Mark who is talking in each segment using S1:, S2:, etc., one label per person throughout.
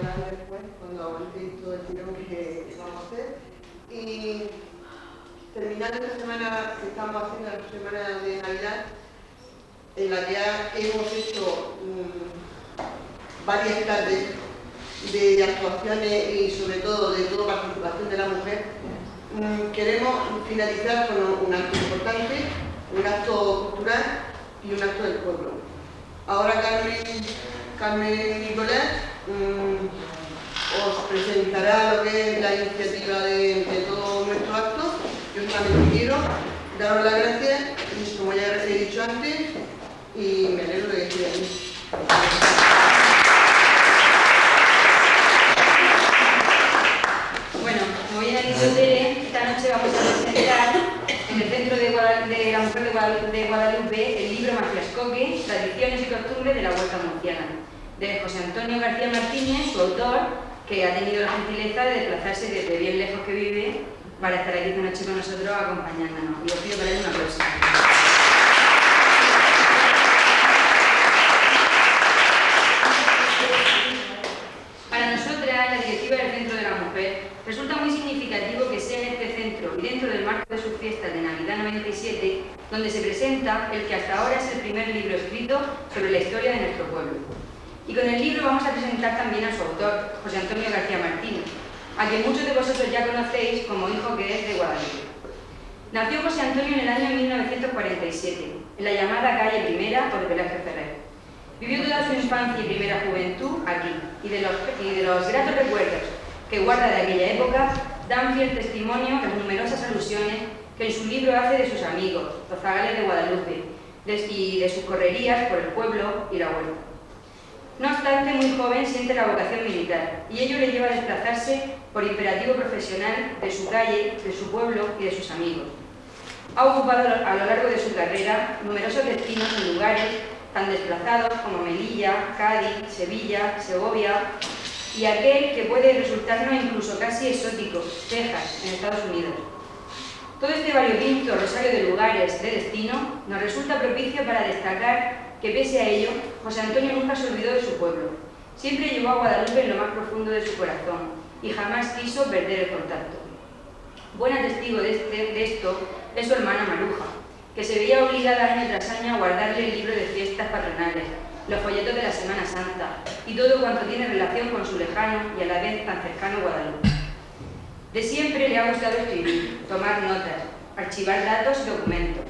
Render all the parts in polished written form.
S1: hablar después, cuando aguantéis todo el tirón que vamos a hacer. Y terminando esta semana que estamos haciendo, la semana de Navidad, en la que ya hemos hecho varias tardes de actuaciones y sobre todo de toda participación de la mujer, queremos finalizar con un acto importante, un acto cultural y un acto del pueblo. Ahora Carmen Nicolás os presentará lo que es la iniciativa de todo nuestro acto. Yo solamente quiero daros las gracias, como ya he dicho antes, y me alegro de que estéis aquí.
S2: Bueno, como bien ha dicho Tere, esta noche vamos a presentar en el Centro de la Mujer de Guadalupe el libro Maciascoque, Tradiciones y Costumbres de la Huerta Murciana, de José Antonio García Martínez, su autor, que ha tenido la gentileza de desplazarse desde bien lejos que vive para estar aquí esta noche con nosotros acompañándonos. Y os pido que le den un aplauso. Para nosotras, la directiva del Centro de la Mujer, resulta muy significativo que sea en este centro y dentro del marco de sus fiestas de Navidad 97, donde se presenta el que hasta ahora es el primer libro escrito sobre la historia de nuestro pueblo. Y con el libro vamos a presentar también a su autor, José Antonio García Martínez, a quien muchos de vosotros ya conocéis como hijo que es de Guadalupe. Nació José Antonio en el año 1947, en la llamada calle Primera o de Velázquez Ferrer. Vivió toda su infancia y primera juventud aquí, y de los gratos recuerdos que guarda de aquella época dan fiel testimonio las numerosas alusiones que en su libro hace de sus amigos, los zagales de Guadalupe, y de sus correrías por el pueblo y la huerta. No obstante, muy joven siente la vocación militar, y ello le lleva a desplazarse por imperativo profesional de su calle, de su pueblo y de sus amigos. Ha ocupado a lo largo de su carrera numerosos destinos en lugares tan desplazados como Melilla, Cádiz, Sevilla, Segovia y aquel que puede resultarnos incluso casi exótico, Texas, en Estados Unidos. Todo este variopinto rosario de lugares de destino nos resulta propicio para destacar que pese a ello, José Antonio nunca se olvidó de su pueblo. Siempre llevó a Guadalupe en lo más profundo de su corazón y jamás quiso perder el contacto. Buena testigo de esto es su hermana Maruja, que se veía obligada año tras año a guardarle el libro de fiestas patronales, los folletos de la Semana Santa y todo cuanto tiene relación con su lejano y a la vez tan cercano Guadalupe. De siempre le ha gustado escribir, tomar notas, archivar datos y documentos,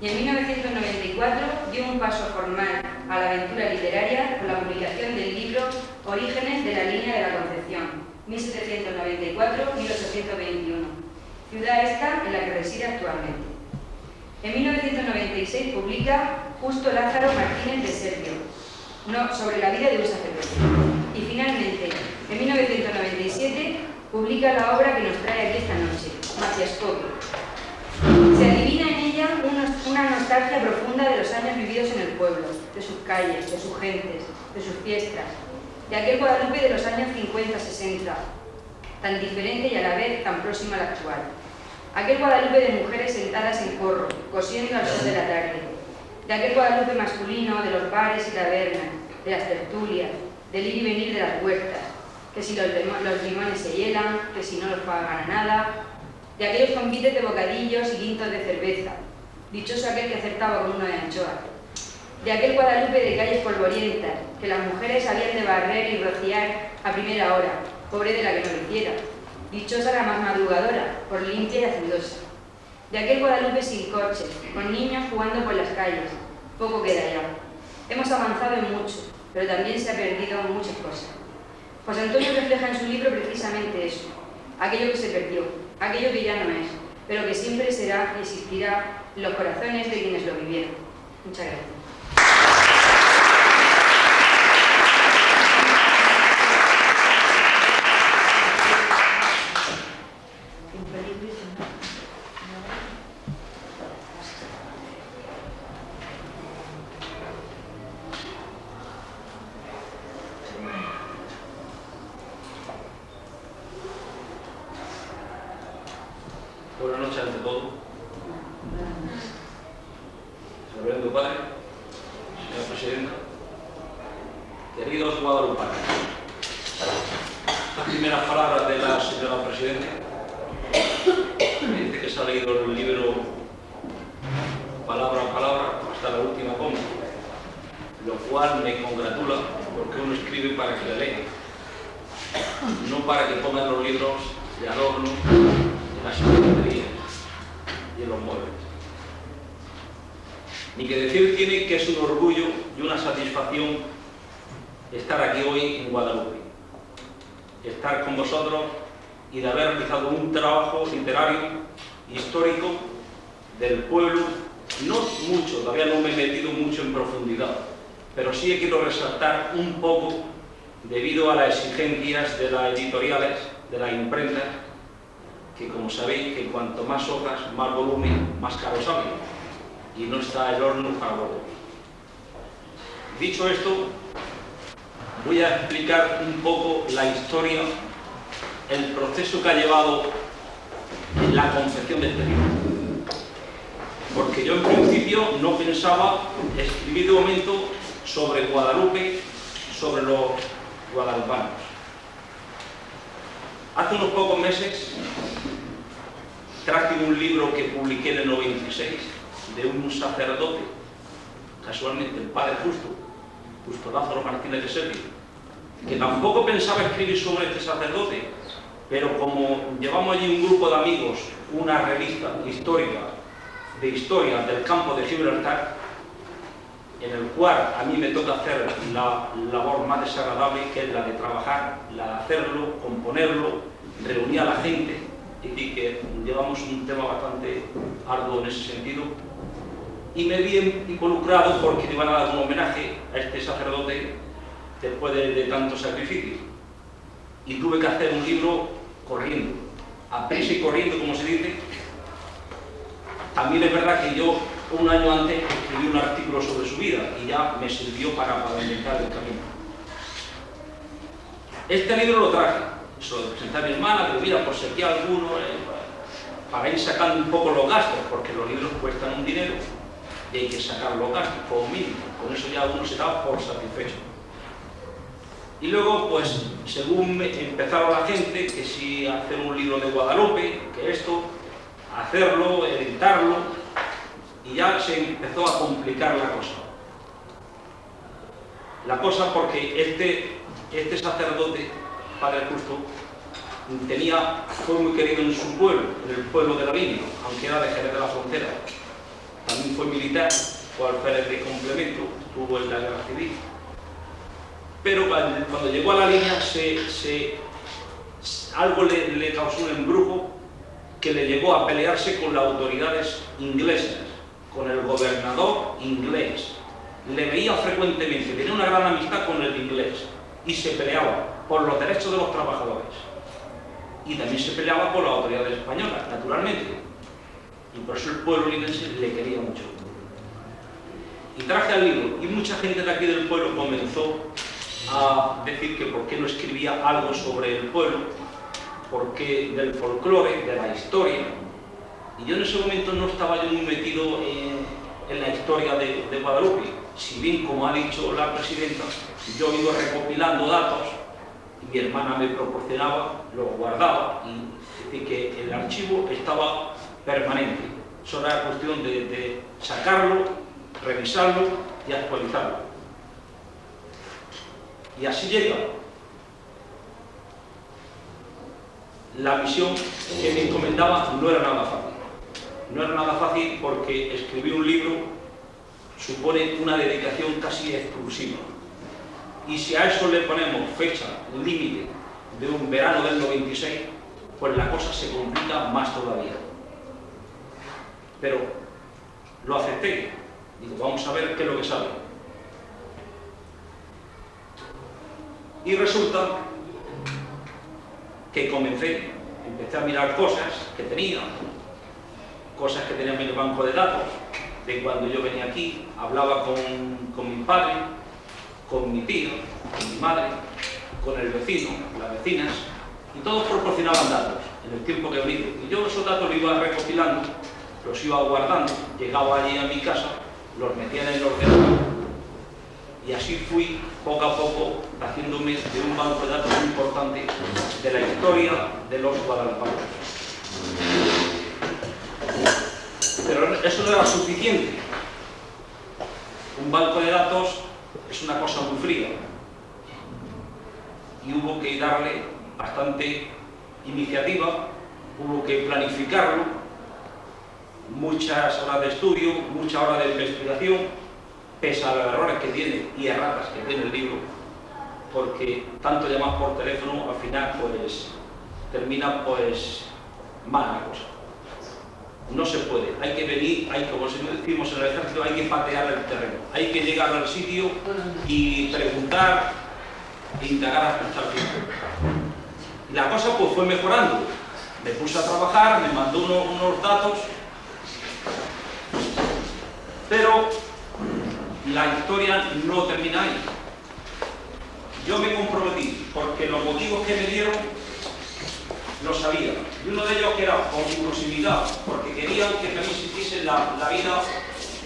S2: y en 1994 dio un paso formal a la aventura literaria con la publicación del libro Orígenes de la Línea de la Concepción, 1794-1821, ciudad esta en la que reside actualmente. En 1996 publica Justo Lázaro Martínez de Sergio, sobre la vida de un sacerdote. Y finalmente, en 1997, publica la obra que nos trae aquí esta noche, Maciascoque. Se adivina en ella una nostalgia profunda de los años vividos en el pueblo, de sus calles, de sus gentes, de sus fiestas, de aquel Guadalupe de los años 50-60, tan diferente y a la vez tan próximo al actual. Aquel Guadalupe de mujeres sentadas en corro, cosiendo al sol de la tarde, de aquel Guadalupe masculino de los bares y tabernas, de las tertulias, del ir y venir de las huertas, que si los limones se hielan, que si no los pagan a nada, de aquellos convites de bocadillos y guintos de cerveza, dichoso aquel que acertaba con uno de anchoa, de aquel Guadalupe de calles polvorientas, que las mujeres habían de barrer y rociar a primera hora, pobre de la que no lo hiciera, dichosa la más madrugadora, por limpia y hacendosa, de aquel Guadalupe sin coches, con niños jugando por las calles, poco queda ya. Hemos avanzado en mucho, pero también se ha perdido muchas cosas. José Antonio refleja en su libro precisamente eso, aquello que se perdió, aquello que ya no es, pero que siempre será y existirá en los corazones de quienes lo vivieron. Muchas gracias.
S3: Buenas noches ante todo. Reverendo Padre, señora Presidenta, queridos guadalupanos, primeras palabras de la señora presidenta. Me dice que se ha leído el libro palabra a palabra hasta la última coma, lo cual me congratula porque uno escribe para que le lean, no para que pongan los libros de adorno en las estanterías y en los muebles. Ni que decir tiene que es un orgullo y una satisfacción estar aquí hoy en Guadalupe, estar con vosotros y de haber realizado un trabajo literario, histórico, del pueblo. No mucho, todavía no me he metido mucho en profundidad, pero sí quiero resaltar un poco, debido a las exigencias de las editoriales, de la imprenta, que como sabéis, que cuanto más hojas, más volumen, más caro sale, y no está el horno para gordos. Dicho esto, voy a explicar un poco la historia, el proceso que ha llevado la confección de este libro. Porque yo en principio no pensaba escribir de momento sobre Guadalupe, sobre los guadalupanos. Hace unos pocos meses traje un libro que publiqué en el 96 de un sacerdote, casualmente el padre Justo Lázaro Martínez de Servi, que tampoco pensaba escribir sobre este sacerdote, pero como llevamos allí un grupo de amigos, una revista histórica de historia del campo de Gibraltar, en el cual a mí me toca hacer la labor más desagradable, que es la de trabajar, la de hacerlo, componerlo, reunir a la gente, y que llevamos un tema bastante arduo en ese sentido, y me vi involucrado porque le iban a dar un homenaje a este sacerdote después de tanto sacrificio, y tuve que hacer un libro corriendo, a prisa y corriendo, como se dice. También es verdad que yo un año antes escribí un artículo sobre su vida y ya me sirvió para inventar el camino. Este libro lo traje, se lo presenté a mi hermana, pero mira, por si aquí alguno, para ir sacando un poco los gastos, porque los libros cuestan un dinero y hay que sacar los gastos como mínimo, con eso ya uno se da por satisfecho. Y luego, pues, según empezaron la gente, que si hacer un libro de Guadalupe, que esto, hacerlo, editarlo, y ya se empezó a complicar la cosa. La cosa porque este sacerdote, Padre Justo, fue muy querido en su pueblo, en el pueblo de Lavinia, aunque era de Jerez de la Frontera. También fue militar, fue alférez de complemento, estuvo en la guerra civil. Pero cuando llegó a la línea, algo le causó un embrujo que le llevó a pelearse con las autoridades inglesas, con el gobernador inglés. Le veía frecuentemente, tenía una gran amistad con el inglés y se peleaba por los derechos de los trabajadores. Y también se peleaba por las autoridades españolas, naturalmente. Y por eso el pueblo linense le quería mucho. Y traje al libro, y mucha gente de aquí del pueblo comenzó a decir que por qué no escribía algo sobre el pueblo, porque del folclore, de la historia. Y yo en ese momento no estaba yo muy metido en la historia de Guadalupe. Si bien, como ha dicho la presidenta, yo iba recopilando datos y mi hermana me proporcionaba, lo guardaba, y es decir, que el archivo estaba permanente. Solo era cuestión de sacarlo, revisarlo y actualizarlo. Y así llega la misión que me encomendaba. No era nada fácil. No era nada fácil porque escribir un libro supone una dedicación casi exclusiva. Y si a eso le ponemos fecha, límite de un verano del 96, pues la cosa se complica más todavía. Pero lo acepté. Digo, vamos a ver qué es lo que sale. Y resulta que empecé a mirar cosas que tenía en el banco de datos, de cuando yo venía aquí, hablaba con mi padre, con mi tío, con mi madre, con el vecino, las vecinas, y todos proporcionaban datos en el tiempo que he venido. Y yo esos datos los iba recopilando, los iba guardando, llegaba allí a mi casa, los metía en el ordenador Y así fui poco a poco haciéndome de un banco de datos muy importante de la historia de los guadalaparos. Pero eso no era suficiente. Un banco de datos es una cosa muy fría y hubo que darle bastante iniciativa, hubo que planificarlo, muchas horas de estudio, muchas horas de investigación, pese a los errores que tiene y erratas que tiene el libro, porque tanto llamar por teléfono al final pues termina pues mal la cosa. No se puede, hay que venir, como decimos en el ejército, hay que patear el terreno, hay que llegar al sitio y preguntar e indagar hasta el final. Y la cosa pues fue mejorando, me puse a trabajar, me mandó unos datos, pero la historia no termina ahí. Yo me comprometí, porque los motivos que me dieron lo sabía. Y uno de ellos que era por mi proximidad, porque querían que también existiese la vida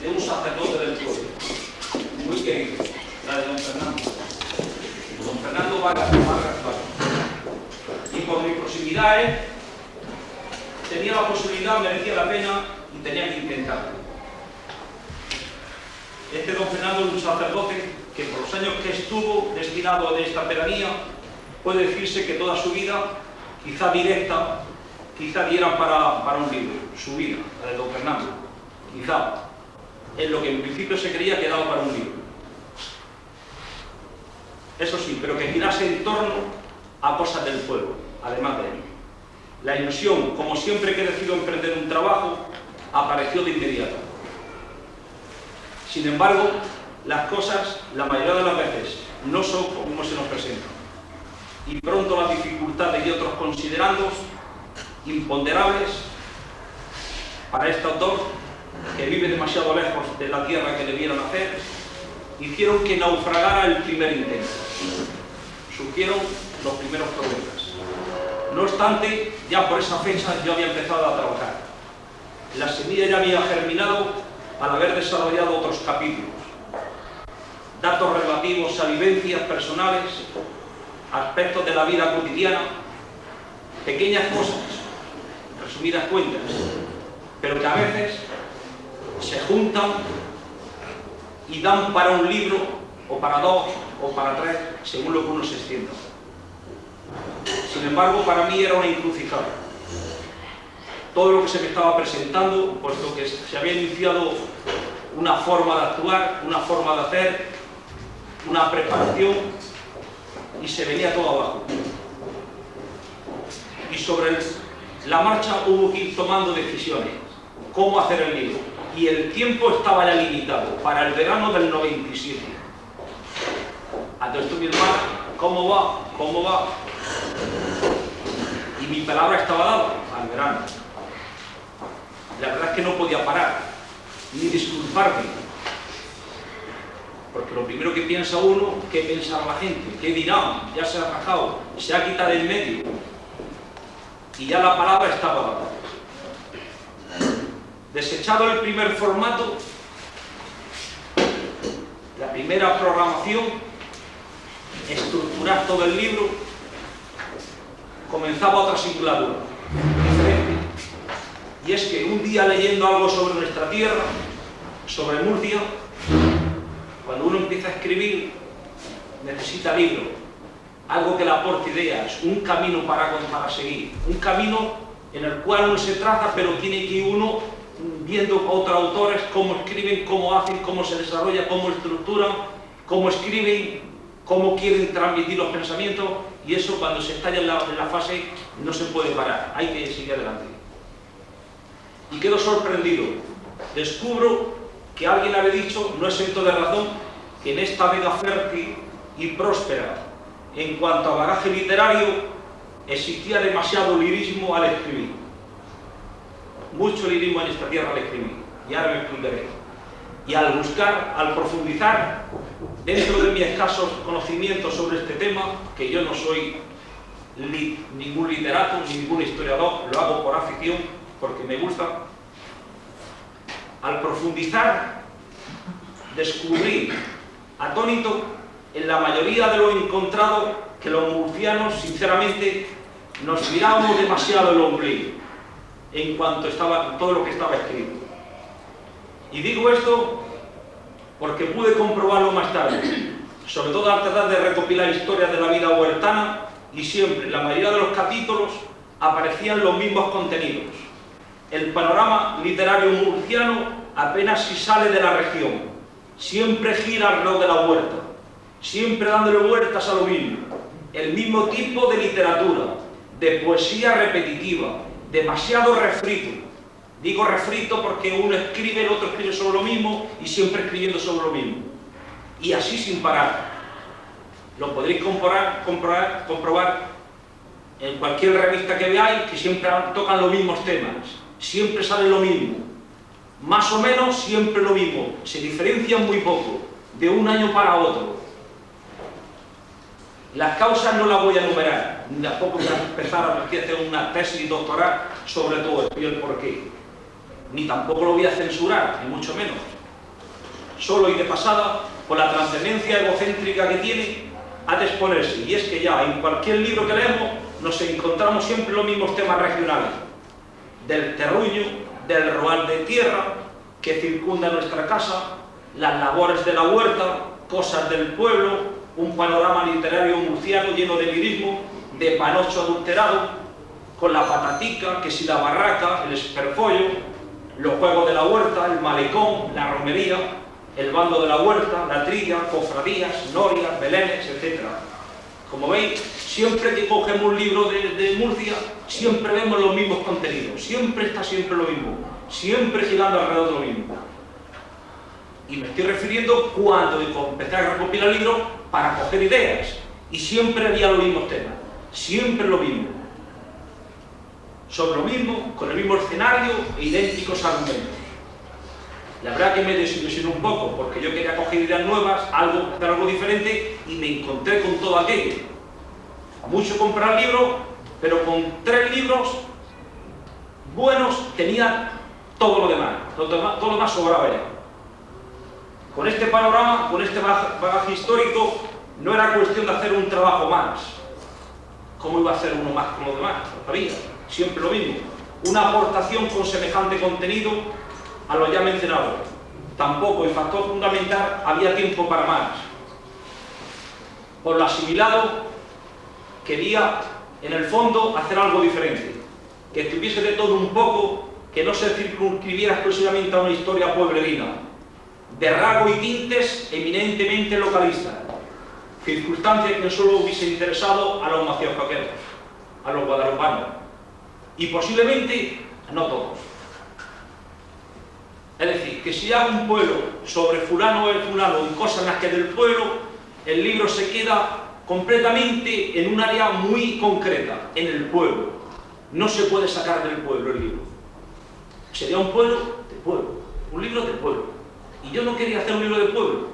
S3: de un sacerdote del pueblo, muy querido, la de don Fernando. Don Fernando Vargas. Y por mi proximidad él tenía la posibilidad, merecía la pena y tenía que intentarlo. Este don Fernando es un sacerdote que por los años que estuvo destinado a esta pedanía, puede decirse que toda su vida, quizá directa, quizá diera para un libro, su vida, la de don Fernando, quizá, es lo que en principio se creía que daba para un libro. Eso sí, pero que girase en torno a cosas del pueblo, además de él. La ilusión, como siempre que decido emprender un trabajo, apareció de inmediato. Sin embargo, las cosas, la mayoría de las veces, no son como se nos presentan. Y pronto las dificultades y otros considerandos imponderables para este autor, que vive demasiado lejos de la tierra que le vieron hacer, hicieron que naufragara el primer intento. Surgieron los primeros problemas. No obstante, ya por esa fecha yo había empezado a trabajar. La semilla ya había germinado al haber desarrollado otros capítulos. Datos relativos a vivencias personales, aspectos de la vida cotidiana, pequeñas cosas, resumidas cuentas, pero que a veces se juntan y dan para un libro, o para dos, o para tres, según lo que uno se extienda. Sin embargo, para mí era una encrucijada. Todo lo que se me estaba presentando, puesto que se había iniciado una forma de actuar, una forma de hacer, una preparación, y se venía todo abajo. Y sobre la marcha hubo que ir tomando decisiones. ¿Cómo hacer el libro? Y el tiempo estaba ya limitado, para el verano del 97. Entonces tú, mi hermana, ¿cómo va? ¿Cómo va? Y mi palabra estaba dada al verano. La verdad es que no podía parar, ni disculparme. Porque lo primero que piensa uno, ¿qué pensará la gente? ¿Qué dirán? Ya se ha rajado, se ha quitado en medio. Y ya la palabra estaba dada. Desechado el primer formato, la primera programación, estructurar todo el libro, comenzaba otra singladura, diferente. Y es que un día leyendo algo sobre nuestra tierra, sobre Murcia, cuando uno empieza a escribir, necesita libro, algo que le aporte ideas, un camino para seguir, un camino en el cual uno se traza, pero tiene que ir uno viendo a otros autores cómo escriben, cómo hacen, cómo se desarrolla, cómo estructuran, cómo escriben, cómo quieren transmitir los pensamientos, y eso cuando se está ya en la fase no se puede parar, hay que seguir adelante. Y quedo sorprendido, descubro que alguien había dicho, no exento de razón, que en esta vida fértil y próspera en cuanto a bagaje literario existía demasiado lirismo al escribir. Mucho lirismo en esta tierra al escribir, y ahora me explicaré. Y al buscar, al profundizar, dentro de mis escasos conocimientos sobre este tema, que yo no soy ningún literato, ni ningún historiador, lo hago por afición, porque me gusta, al profundizar, descubrí atónito en la mayoría de lo encontrado, que los murcianos, sinceramente, nos mirábamos demasiado el ombligo en cuanto estaba todo lo que estaba escrito. Y digo esto porque pude comprobarlo más tarde, sobre todo al tratar de recopilar historias de la vida huertana, y siempre, en la mayoría de los capítulos, aparecían los mismos contenidos. El panorama literario murciano apenas si sale de la región, siempre gira alrededor de la huerta, siempre dándole vueltas a lo mismo, el mismo tipo de literatura, de poesía repetitiva, demasiado refrito. Digo refrito porque uno escribe, el otro escribe sobre lo mismo y siempre escribiendo sobre lo mismo. Y así sin parar. Lo podréis comprobar en cualquier revista que veáis, que siempre tocan los mismos temas, siempre sale lo mismo. Más o menos siempre lo mismo, se diferencian muy poco, de un año para otro. Las causas no las voy a enumerar, ni tampoco voy a empezar a hacer una tesis doctoral sobre todo esto y el porqué. Ni tampoco lo voy a censurar, ni mucho menos. Solo y de pasada, por la trascendencia egocéntrica que tiene, ha de exponerse. Y es que ya en cualquier libro que leemos nos encontramos siempre los mismos temas regionales. Del terruño, del roal de tierra que circunda nuestra casa, las labores de la huerta, cosas del pueblo, un panorama literario murciano lleno de lirismo, de panocho adulterado, con la patatica, que si la barraca, el esperfollo, los juegos de la huerta, el malecón, la romería, el bando de la huerta, la trilla, cofradías, norias, belenes, etc. Como veis, siempre que cogemos un libro de Murcia, siempre vemos los mismos contenidos, siempre está siempre lo mismo, siempre girando alrededor de lo mismo. Y me estoy refiriendo cuando empecé a recopilar libros para coger ideas, y siempre había los mismos temas, siempre lo mismo. Sobre lo mismo, con el mismo escenario e idénticos argumentos. La verdad que me desilusioné un poco, porque yo quería coger ideas nuevas, hacer algo diferente, y me encontré con todo aquello. Mucho comprar libros, pero con 3 libros buenos tenía todo lo demás, todo lo demás sobraba ya. Con este panorama, con este bagaje histórico, no era cuestión de hacer un trabajo más. ¿Cómo iba a hacer uno más con los demás? No sabía. Siempre lo mismo. Una aportación con semejante contenido a lo ya mencionado. Tampoco, y factor fundamental, había tiempo para más. Por lo asimilado, quería, en el fondo, hacer algo diferente. Que tuviese de todo un poco, que no se circunscribiera exclusivamente a una historia pueblerina, de rasgo y tintes eminentemente localistas, circunstancias que solo hubiesen interesado a los maciojoqueros, a los guadalupanos, y posiblemente no todos. Es decir, que si hago un pueblo sobre fulano o el fulano y cosas en las que del pueblo, el libro se queda completamente en un área muy concreta, en el pueblo. No se puede sacar del pueblo el libro. Sería un pueblo de pueblo, un libro de pueblo. Y yo no quería hacer un libro de pueblo,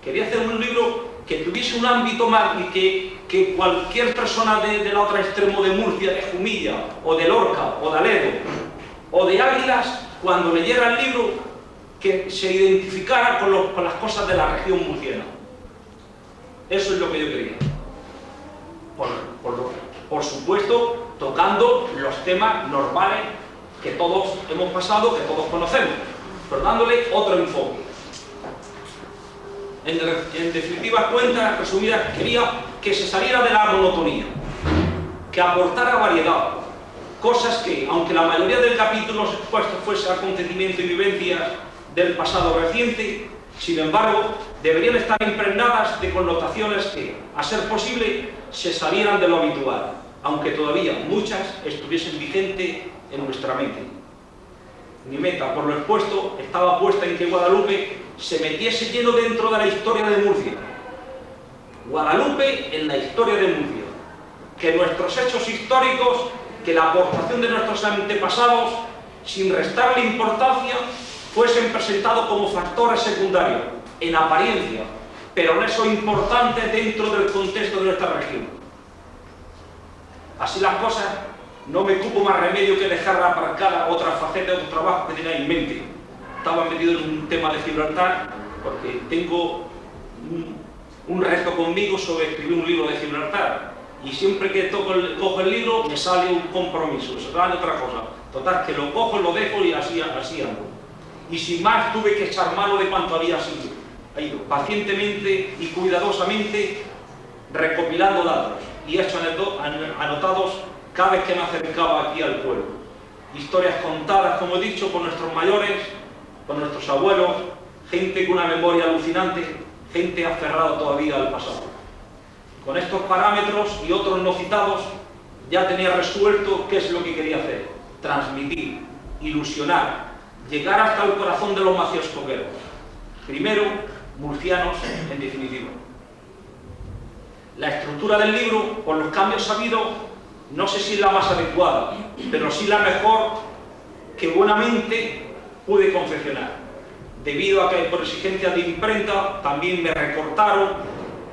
S3: quería hacer un libro que tuviese un ámbito más y que cualquier persona del otro extremo de Murcia, de Jumilla, o de Lorca, o de Aledo, o de Águilas, cuando leyera el libro, que se identificara con las cosas de la región murciana. Eso es lo que yo quería. Por supuesto, tocando los temas normales que todos hemos pasado, que todos conocemos, pero dándole otro enfoque. En definitivas cuentas, resumidas, quería que se saliera de la monotonía, que aportara variedad, cosas que, aunque la mayoría del capítulo expuesto fuese acontecimientos y vivencias del pasado reciente, sin embargo, deberían estar impregnadas de connotaciones que, a ser posible, se salieran de lo habitual, aunque todavía muchas estuviesen vigentes en nuestra mente. Mi meta, por lo expuesto, estaba puesta en que Guadalupe se metiese lleno dentro de la historia de Murcia. Guadalupe en la historia de Murcia. Que nuestros hechos históricos, que la aportación de nuestros antepasados, sin restarle importancia, fuesen presentados como factores secundarios, en apariencia, pero no eso importante dentro del contexto de nuestra región. Así las cosas, no me cupo más remedio que dejar aparcada otra faceta, otro trabajo que tenía en mente. Estaba metido en un tema de Gibraltar, porque tengo un reto conmigo sobre escribir un libro de Gibraltar. Y siempre que cojo el libro me sale un compromiso, se sale otra cosa. Total, que lo cojo, lo dejo y así ando. Y sin más tuve que echar mano de cuanto había sido. He ido pacientemente y cuidadosamente recopilando datos y he hecho anotados cada vez que me acercaba aquí al pueblo. Historias contadas, como he dicho, por nuestros mayores, por nuestros abuelos, gente con una memoria alucinante, gente aferrada todavía al pasado. Con estos parámetros y otros no citados, ya tenía resuelto qué es lo que quería hacer: transmitir, ilusionar, llegar hasta el corazón de los macioscoqueros. Primero, murcianos en definitiva. La estructura del libro, por los cambios habidos, no sé si es la más adecuada, pero sí la mejor que buenamente pude confeccionar. Debido a que por exigencias de imprenta también me recortaron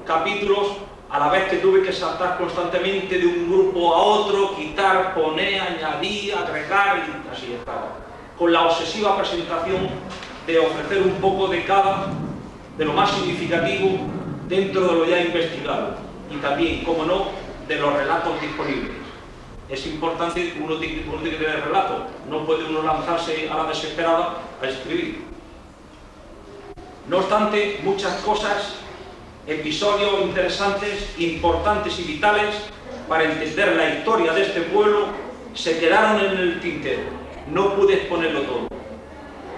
S3: capítulos, a la vez que tuve que saltar constantemente de un grupo a otro, quitar, poner, añadir, agregar, y así estaba. Con la obsesiva presentación de ofrecer un poco de cada, de lo más significativo dentro de lo ya investigado, y también, como no, de los relatos disponibles. Es importante que uno tiene que tener relato, no puede uno lanzarse a la desesperada a escribir. No obstante, muchas cosas, episodios interesantes, importantes y vitales para entender la historia de este pueblo se quedaron en el tintero. No pude exponerlo todo,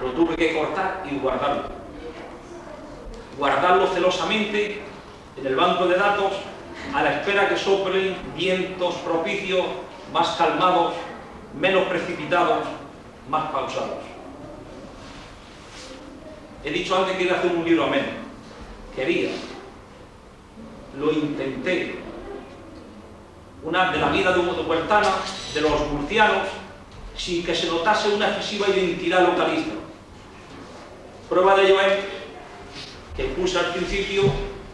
S3: lo tuve que cortar y guardarlo. Guardarlo celosamente en el banco de datos a la espera que soplen vientos propicios, más calmados, menos precipitados, más pausados. He dicho antes que quería hacer un libro ameno. Quería. Lo intenté. Una de la vida de un huertana, de los murcianos, sin que se notase una excesiva identidad localista. Prueba de ello es que puse al principio,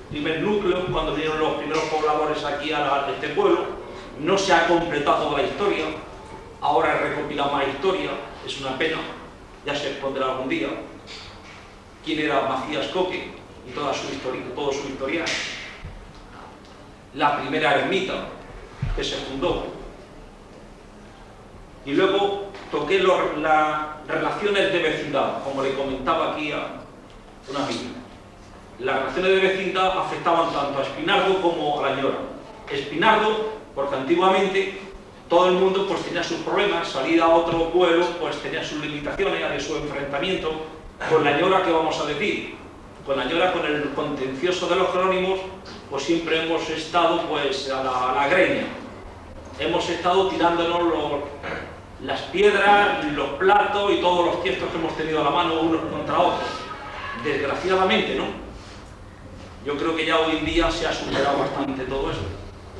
S3: primer núcleo, cuando vinieron los primeros pobladores aquí a este pueblo. No se ha completado toda la historia, ahora he recopilado más historia, es una pena, ya se expondrá algún día quién era Macías Coque y todo su historial. La primera ermita que se fundó. Y luego toqué las relaciones de vecindad, como le comentaba aquí a una amiga. Las relaciones de vecindad afectaban tanto a Espinardo como a La Ñora. Espinardo, porque antiguamente todo el mundo pues tenía sus problemas, salir a otro pueblo pues tenía sus limitaciones, había su enfrentamiento. Con La Ñora, ¿qué vamos a decir? Con La Ñora, con el contencioso de los jerónimos, pues siempre hemos estado pues a la greña. Hemos estado tirándonos las piedras, los platos y todos los tiestos que hemos tenido a la mano unos contra otros. Desgraciadamente, ¿no? Yo creo que ya hoy en día se ha superado bastante todo eso.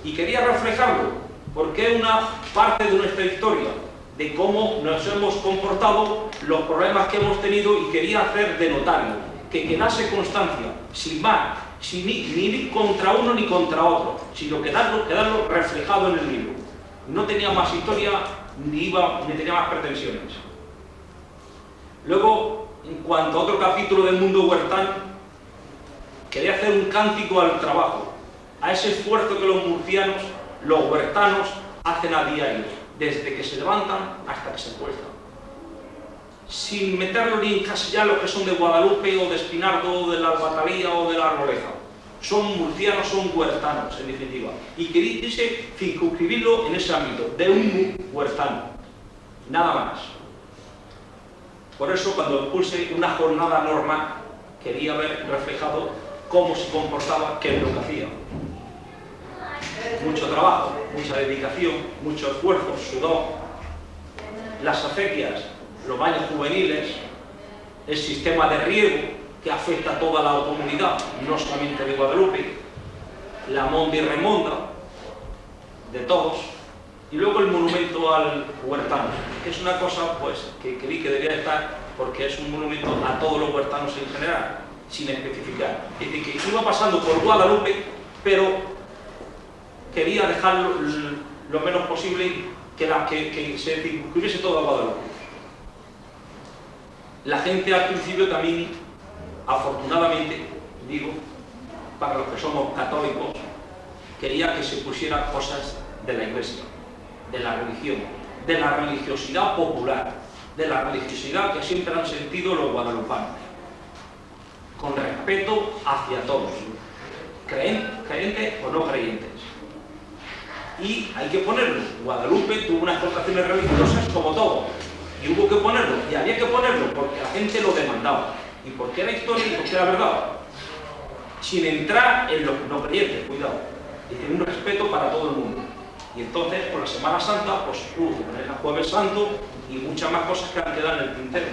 S3: Y quería reflejarlo, porque es una parte de nuestra historia, de cómo nos hemos comportado, los problemas que hemos tenido, y quería hacer de notario, que quedase constancia, sin más, sin ni contra uno ni contra otro, sino quedarlo reflejado en el libro. No tenía más historia, ni tenía más pretensiones. Luego, en cuanto a otro capítulo del mundo huertano, quería hacer un cántico al trabajo, a ese esfuerzo que los murcianos, los huertanos, hacen a diario, desde que se levantan hasta que se acuestan. Sin meterlo ni encasillar lo que son de Guadalupe o de Espinardo o de la Albatalía o de la Arboleza. Son murcianos, son huertanos, en definitiva. Y quise circunscribirlo en ese ámbito, de un huertano. Nada más. Por eso, cuando puse una jornada normal, quería ver reflejado cómo se comportaba, qué es lo que hacía. Mucho trabajo, mucha dedicación, mucho esfuerzo, sudor, las acequias, los baños juveniles, el sistema de riego que afecta a toda la comunidad, no solamente de Guadalupe, la monda y remonda de todos, y luego el monumento al huertano, que es una cosa pues que vi que debía estar, porque es un monumento a todos los huertanos en general, sin especificar. Es decir, que iba pasando por Guadalupe, pero quería dejarlo lo menos posible, que se circunscribiese todo a Guadalupe. La gente al principio también, afortunadamente, digo, para los que somos católicos, quería que se pusieran cosas de la Iglesia, de la religión, de la religiosidad popular, de la religiosidad que siempre han sentido los guadalupanos, con respeto hacia todos, creyentes o no creyentes. Y hay que ponerlo. Guadalupe tuvo unas connotaciones religiosas como todo, y hubo que ponerlo, y había que ponerlo porque la gente lo demandaba, y porque era historia y porque era verdad, sin entrar en los no creyentes, cuidado, y tener un respeto para todo el mundo. Y entonces, por la Semana Santa, pues hubo que poner el Jueves Santo y muchas más cosas que han quedado en el tintero.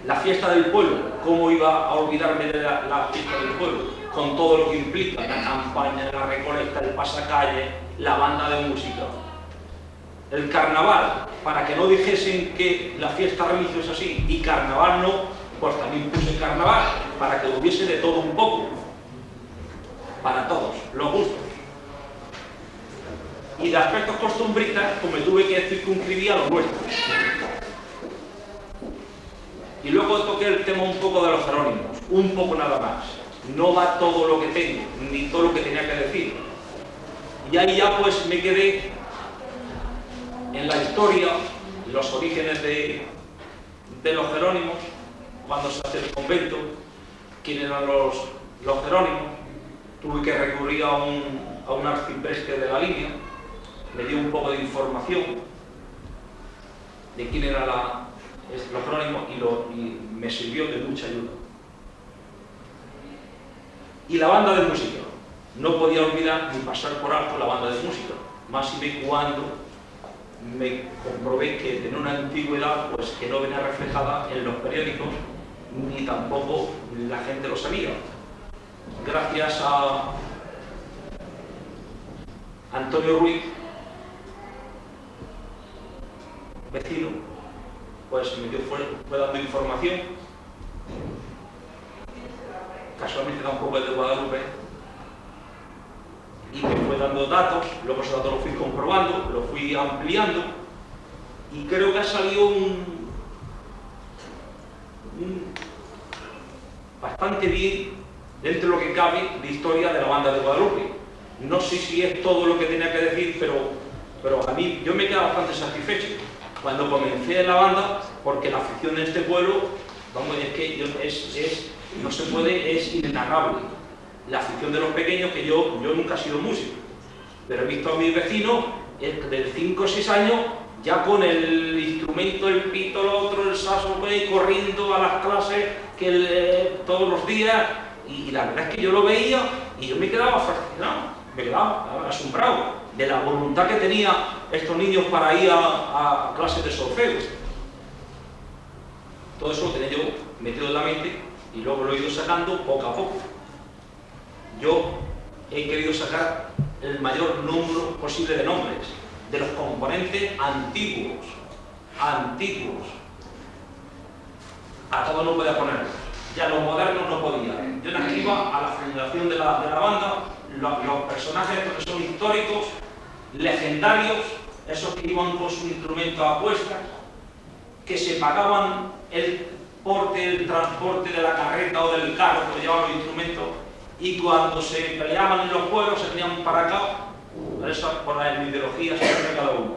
S3: La fiesta del pueblo, ¿cómo iba a olvidarme de la fiesta del pueblo? Con todo lo que implica, la campaña, la recolecta, el pasacalle, la banda de música. El carnaval, para que no dijesen que la fiesta religiosa sí y carnaval no, pues también puse carnaval, para que hubiese de todo un poco, para todos, los gustos. Y de aspectos costumbristas, pues me tuve que circunscribir a los nuestros. Y luego toqué el tema un poco de los jerónimos, un poco nada más. No va todo lo que tengo, ni todo lo que tenía que decir. Y ahí ya pues me quedé en la historia, los orígenes de los jerónimos, cuando se hace el convento, quién eran los jerónimos. Tuve que recurrir a un arcipreste de la línea, me dio un poco de información de quién eran los jerónimos y me sirvió de mucha ayuda. Y la banda de música, no podía olvidar ni pasar por alto la banda de música, más y me cuando me comprobé que tenía una antigüedad pues que no venía reflejada en los periódicos, ni tampoco la gente lo sabía. Gracias a Antonio Ruiz, vecino, pues me fue dando información. Casualmente tampoco es de Guadalupe, y me fue dando datos, luego esos datos los fui comprobando, los fui ampliando, y creo que ha salido bastante bien, dentro de lo que cabe, de historia de la banda de Guadalupe. No sé si es todo lo que tenía que decir, pero a mí, yo me quedé bastante satisfecho cuando comencé en la banda, porque la afición de este pueblo, vamos, es que no se puede, es inenarrable. La afición de los pequeños, que yo nunca he sido músico, pero he visto a mis vecinos de 5 o 6 años ya con el instrumento, el pito, el otro, el saxo, corriendo a las clases todos los días, y la verdad es que yo lo veía y yo me quedaba fascinado, me quedaba asombrado de la voluntad que tenían estos niños para ir a clases de solfeo. Todo eso lo tenía yo metido en la mente y luego lo he ido sacando poco a poco. Yo he querido sacar el mayor número posible de nombres, de los componentes antiguos. A todos no podía ponerlos, ya los modernos no podían. Yo les iba a la fundación de la banda, los personajes que son históricos, legendarios, esos que iban con su instrumento a cuestas, que se pagaban el transporte de la carreta o del carro que llevaban los instrumentos, y cuando se peleaban en los pueblos se venían para acá, por la ideología de cada uno.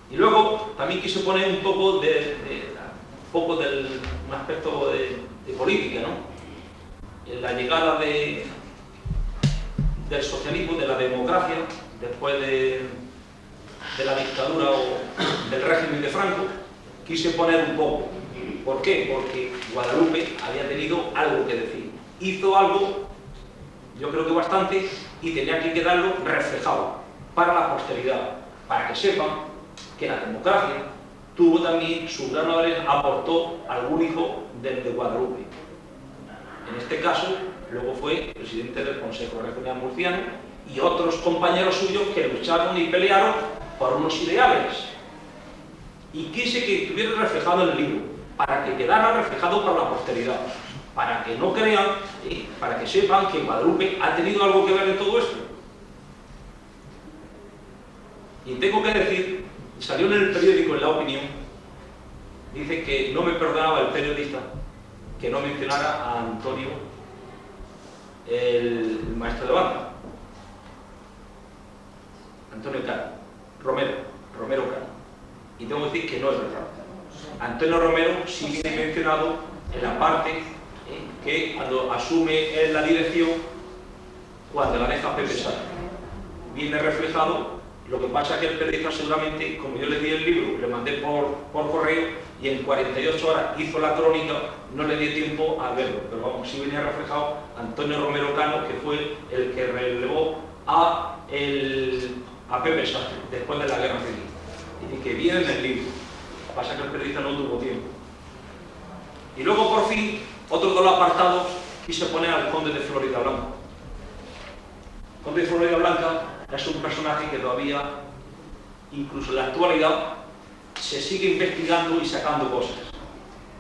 S3: Y luego también quise poner un poco un aspecto de política, ¿no? En la llegada del socialismo, de la democracia, después de la dictadura o del régimen de Franco, quise poner un poco. ¿Por qué? Porque Guadalupe había tenido algo que decir. Hizo algo, yo creo que bastante, y tenía que quedarlo reflejado para la posteridad, para que sepan que la democracia tuvo también su grano de arena, aportó algún hijo de Guadalupe. En este caso, luego fue presidente del Consejo Regional Murciano y otros compañeros suyos que lucharon y pelearon por unos ideales. Y quise que estuviera reflejado en el libro, para que quedara reflejado para la posteridad, para que no crean, para que sepan que Guadalupe ha tenido algo que ver en todo esto. Y tengo que decir, salió en el periódico, en La Opinión, dice que no me perdonaba el periodista que no mencionara a Antonio, el maestro de banda. Antonio Cano, Romero Cano. Y tengo que decir que no es verdad. Antonio Romero sí viene mencionado en la parte que cuando asume en la dirección, cuando la deja Pepe Sala. Viene reflejado. Lo que pasa es que el periodista seguramente, como yo le di el libro, le mandé por correo y en 48 horas hizo la crónica, no le di tiempo a verlo. Pero vamos, sí venía reflejado Antonio Romero Cano, que fue el que relevó a Pepe Sastre después de la Guerra Civil. Y que viene en el libro. Lo que pasa es que el periodista no tuvo tiempo. Y luego, por fin, otro de los apartados, quise poner al Conde de Florida Blanca. El Conde de Florida Blanca es un personaje que todavía, incluso en la actualidad, se sigue investigando y sacando cosas.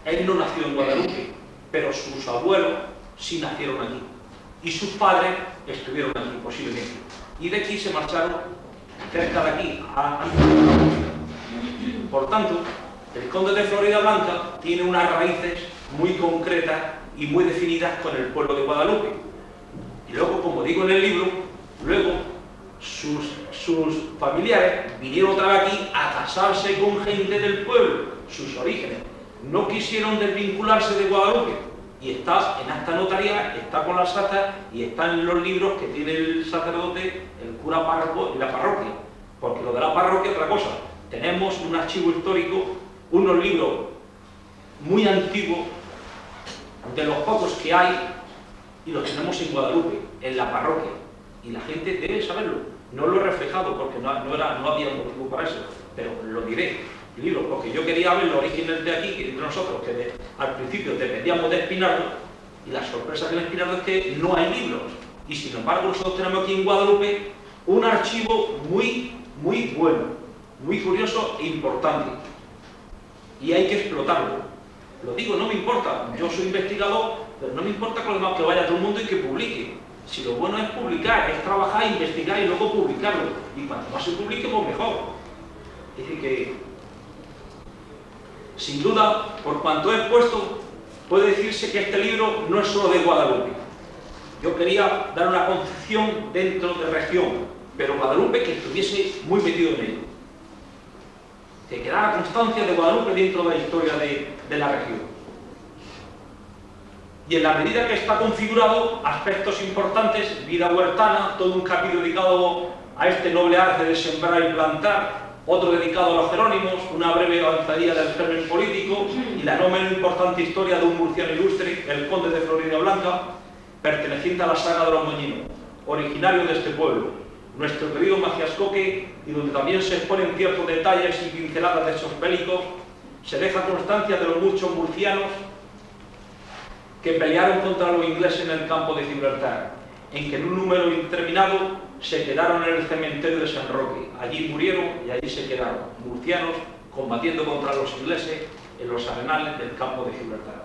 S3: Él no nació en Guadalupe, pero sus abuelos sí nacieron allí. Y sus padres estuvieron allí, posiblemente. Y de aquí se marcharon cerca de aquí, a Por tanto, el Conde de Florida Blanca tiene unas raíces muy concretas y muy definidas con el pueblo de Guadalupe. Y luego, como digo en el libro, luego sus familiares vinieron otra vez aquí a casarse con gente del pueblo, sus orígenes. No quisieron desvincularse de Guadalupe. Y está en acta notaria, está con las actas y está en los libros que tiene el sacerdote, el cura párroco y la parroquia. Porque lo de la parroquia es otra cosa. Tenemos un archivo histórico, unos libros muy antiguos, de los pocos que hay, y los tenemos en Guadalupe, en la parroquia. Y la gente debe saberlo. No lo he reflejado porque no había motivo para eso, pero lo diré. Libros, porque yo quería ver los orígenes de aquí, que entre nosotros, que al principio dependíamos de Espinardo, y la sorpresa del Espinardo es que no hay libros. Y sin embargo, nosotros tenemos aquí en Guadalupe un archivo muy bueno, muy curioso e importante. Y hay que explotarlo. Lo digo, no me importa, yo soy investigador, pero no me importa que vaya todo el mundo y que publique. Si lo bueno es publicar, es trabajar, investigar y luego publicarlo. Y cuanto más se publique, pues mejor. Es decir que, sin duda, por cuanto he puesto, puede decirse que este libro no es solo de Guadalupe. Yo quería dar una concepción dentro de región, pero Guadalupe que estuviese muy metido en ello. Que quedara constancia de Guadalupe dentro de la historia de la región. Y en la medida que está configurado, aspectos importantes, vida huertana, todo un capítulo dedicado a este noble arte de sembrar y plantar, otro dedicado a los jerónimos, una breve avanzadilla del germen político y la no menos importante historia de un murciano ilustre, el Conde de Florida Blanca, perteneciente a la saga de los Moñinos, originario de este pueblo, nuestro querido Maciascoque, y donde también se exponen ciertos detalles y pinceladas de hechos bélicos, se deja constancia de los muchos murcianos que pelearon contra los ingleses en el campo de Gibraltar, en que en un número indeterminado se quedaron en el cementerio de San Roque. Allí murieron y allí se quedaron, murcianos combatiendo contra los ingleses en los arenales del campo de Gibraltar.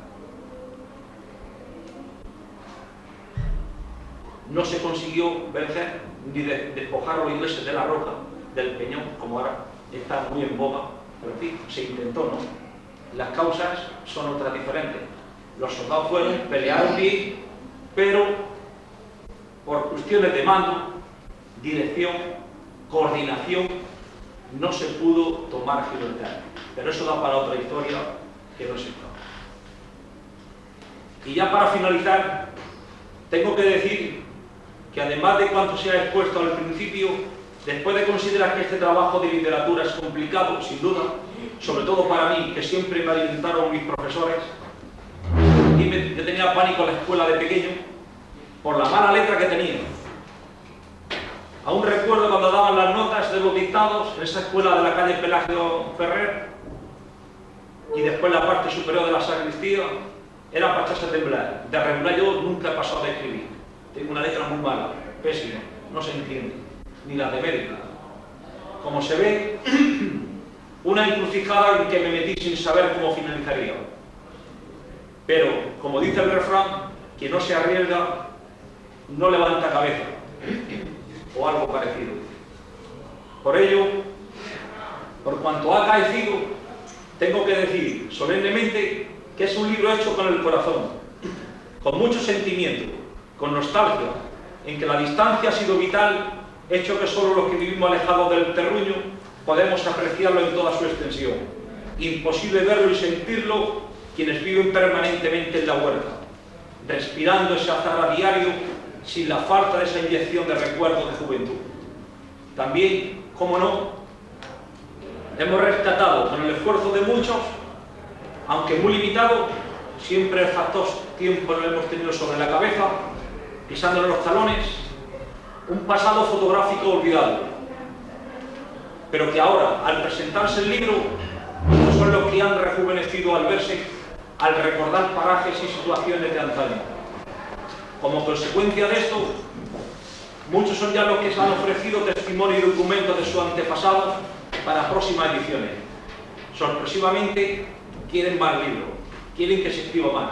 S3: No se consiguió vencer ni despojar a los ingleses de la roca, del peñón, como ahora está muy en boga, pero en fin, se intentó, ¿no? Las causas son otras diferentes. Los soldados fueron, pelearon bien, pero por cuestiones de mando, dirección, coordinación, no se pudo tomar Gibraltar. Pero eso da para otra historia que no se está. Y ya para finalizar, tengo que decir que además de cuanto se ha expuesto al principio, después de considerar que este trabajo de literatura es complicado, sin duda, sobre todo para mí, que siempre me alentaron mis profesores, y yo tenía pánico a la escuela de pequeño por la mala letra que tenía. Aún recuerdo cuando daban las notas de los dictados en esa escuela de la calle Pelagio Ferrer, y después la parte superior de la sacristía, era para echarse a temblar. De regular yo nunca he pasado de escribir. Tengo una letra muy mala, pésima, no se entiende, ni la de médica. Como se ve, una encrucijada en que me metí sin saber cómo finalizaría. Pero, como dice el refrán, quien no se arriesga no levanta cabeza, o algo parecido. Por ello, por cuanto ha acaecido, tengo que decir solemnemente que es un libro hecho con el corazón, con mucho sentimiento, con nostalgia, en que la distancia ha sido vital, hecho que solo los que vivimos alejados del terruño podemos apreciarlo en toda su extensión. Imposible verlo y sentirlo quienes viven permanentemente en la huerta, respirando ese azar a diario sin la falta de esa inyección de recuerdos de juventud. También, cómo no, hemos rescatado con el esfuerzo de muchos, aunque muy limitado, siempre el factor tiempo lo hemos tenido sobre la cabeza, pisándole los talones, un pasado fotográfico olvidado, pero que ahora, al presentarse el libro, son los que han rejuvenecido al verse, al recordar parajes y situaciones de antaño. Como consecuencia de esto, muchos son ya los que se han ofrecido testimonio y documento de su antepasado para próximas ediciones. Sorpresivamente, quieren más libros, quieren que se escriba más.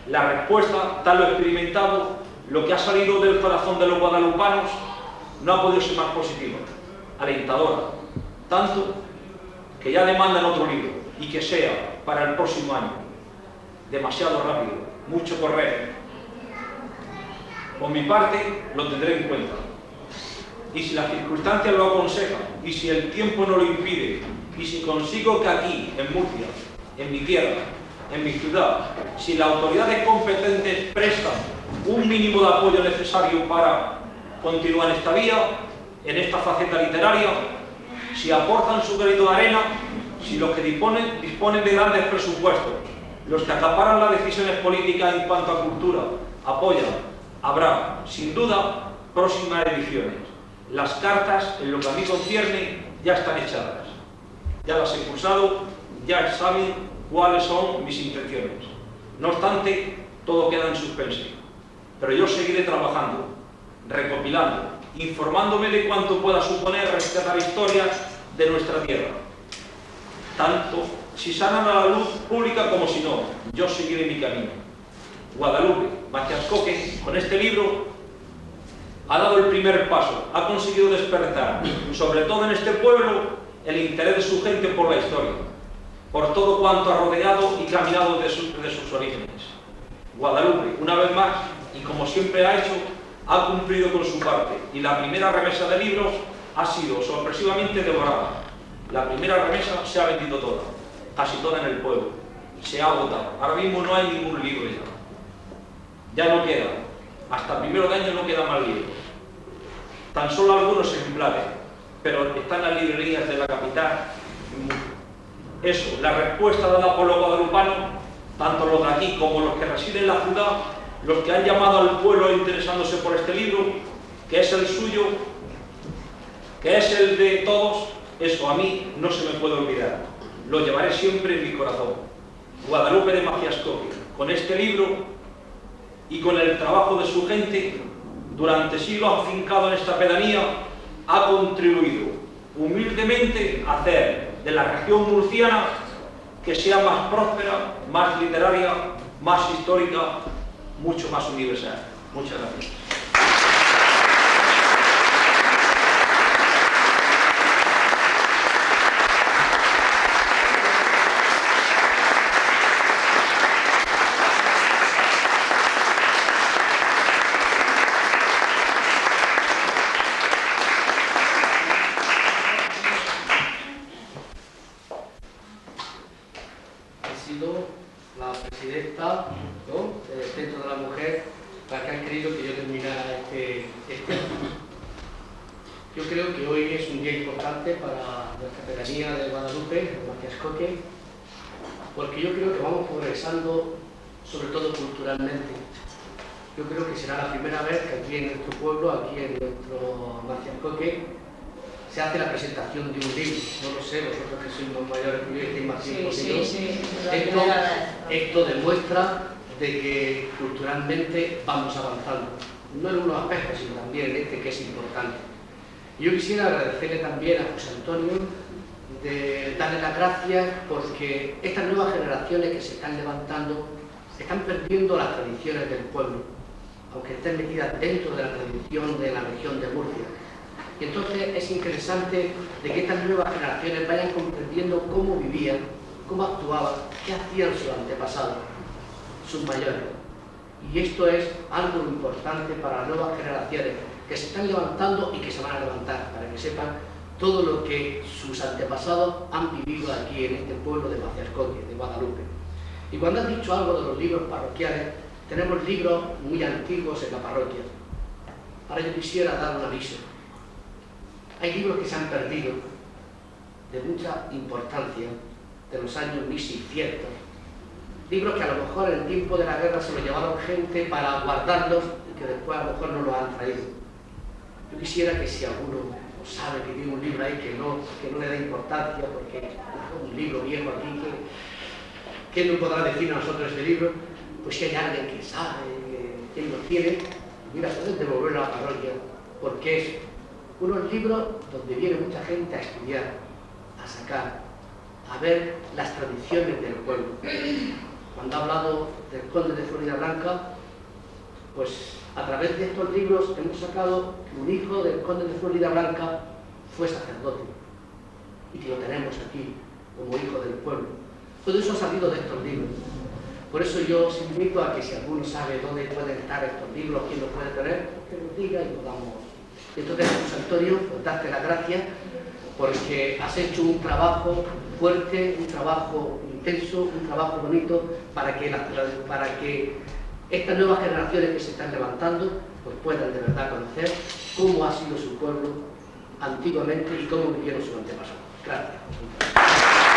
S3: La respuesta, tal lo experimentado, lo que ha salido del corazón de los guadalupanos, no ha podido ser más positiva, alentadora, tanto que ya demandan otro libro, y que sea para el próximo año. Demasiado rápido, mucho correr. Por mi parte, lo tendré en cuenta. Y si las circunstancias lo aconsejan, y si el tiempo no lo impide, y si consigo que aquí, en Murcia, en mi tierra, en mi ciudad, si las autoridades competentes prestan un mínimo de apoyo necesario para continuar esta vía, en esta faceta literaria, si aportan su granito de arena, si los que disponen de grandes presupuestos, los que acaparan las decisiones políticas en cuanto a cultura, apoyan, habrá, sin duda, próximas ediciones. Las cartas, en lo que a mí concierne, ya están echadas. Ya las he cursado, ya saben cuáles son mis intenciones. No obstante, todo queda en suspenso. Pero yo seguiré trabajando, recopilando, informándome de cuánto pueda suponer rescatar historias de nuestra tierra. Tanto si salen a la luz pública como si no, yo seguiré mi camino. Guadalupe Maciascoque, con este libro, ha dado el primer paso, ha conseguido despertar, sobre todo en este pueblo, el interés de su gente por la historia, por todo cuanto ha rodeado y caminado de sus orígenes. Guadalupe, una vez más, y como siempre ha hecho, ha cumplido con su parte, y la primera remesa de libros ha sido sorpresivamente devorada. La primera remesa se ha vendido toda, casi toda en el pueblo, se ha agotado. Ahora mismo no hay ningún libro ya. Ya no queda, hasta primero de año no queda más libros. Tan solo algunos ejemplares, pero están en las librerías de la capital. Eso, la respuesta dada por los guadalupanos, tanto los de aquí como los que residen en la ciudad, los que han llamado al pueblo interesándose por este libro, que es el suyo, que es el de todos, eso a mí no se me puede olvidar. Lo llevaré siempre en mi corazón. Guadalupe de Maciascoque, con este libro y con el trabajo de su gente, durante siglos afincado en esta pedanía, ha contribuido humildemente a hacer de la región murciana que sea más próspera, más literaria, más histórica, mucho más universal. Muchas gracias.
S4: La presidenta, ¿no?, del Centro de la Mujer, la que han querido que yo terminara este año. Yo creo que hoy es un día importante para nuestra pedanía de Guadalupe, de Maciascoque, porque yo creo que vamos progresando, sobre todo culturalmente. Yo creo que será la primera vez que aquí en nuestro pueblo, aquí en nuestro Maciascoque, se hace la presentación de un libro. No lo sé, vosotros que sois más mayores que yo y estáis más tiempo que yo. Esto demuestra de que culturalmente vamos avanzando. No en unos aspectos, sino también en este, que es importante. Yo quisiera agradecerle también a José Antonio, de darle las gracias, porque estas nuevas generaciones que se están levantando están perdiendo las tradiciones del pueblo, aunque estén metidas dentro de la tradición de la región de Murcia. Y entonces es interesante de que estas nuevas generaciones vayan comprendiendo cómo vivían cómo actuaban, qué hacían sus antepasados, sus mayores. Y esto es algo importante para las nuevas generaciones que se están levantando y que se van a levantar, para que sepan todo lo que sus antepasados han vivido aquí en este pueblo de Maciascoque, de Guadalupe. Y cuando has dicho algo de los libros parroquiales, tenemos libros muy antiguos en la parroquia. Ahora yo quisiera dar un aviso. Hay libros que se han perdido, de mucha importancia, de los años 1600. Libros que a lo mejor en el tiempo de la guerra se los llevaron gente para guardarlos y que después a lo mejor no los han traído. Yo quisiera que si alguno sabe que tiene un libro ahí que no le da importancia, porque es un libro viejo aquí, que no podrá decir a nosotros este libro, pues si hay alguien que sabe, que lo tiene, mira, pueden devolverlo a la parroquia, porque es unos libros donde viene mucha gente a estudiar, a sacar, a ver las tradiciones del pueblo. Cuando ha hablado del conde de Floridablanca, pues a través de estos libros hemos sacado que un hijo del conde de Floridablanca fue sacerdote y que lo tenemos aquí como hijo del pueblo. Todo eso ha salido de estos libros. Por eso yo os invito a que si alguno sabe dónde pueden estar estos libros, quién los puede tener, que nos diga y podamos. Entonces, José Antonio, pues darte las gracias porque has hecho un trabajo fuerte, un trabajo intenso, un trabajo bonito para que estas nuevas generaciones que se están levantando pues puedan de verdad conocer cómo ha sido su pueblo antiguamente y cómo vivieron sus antepasados. Gracias.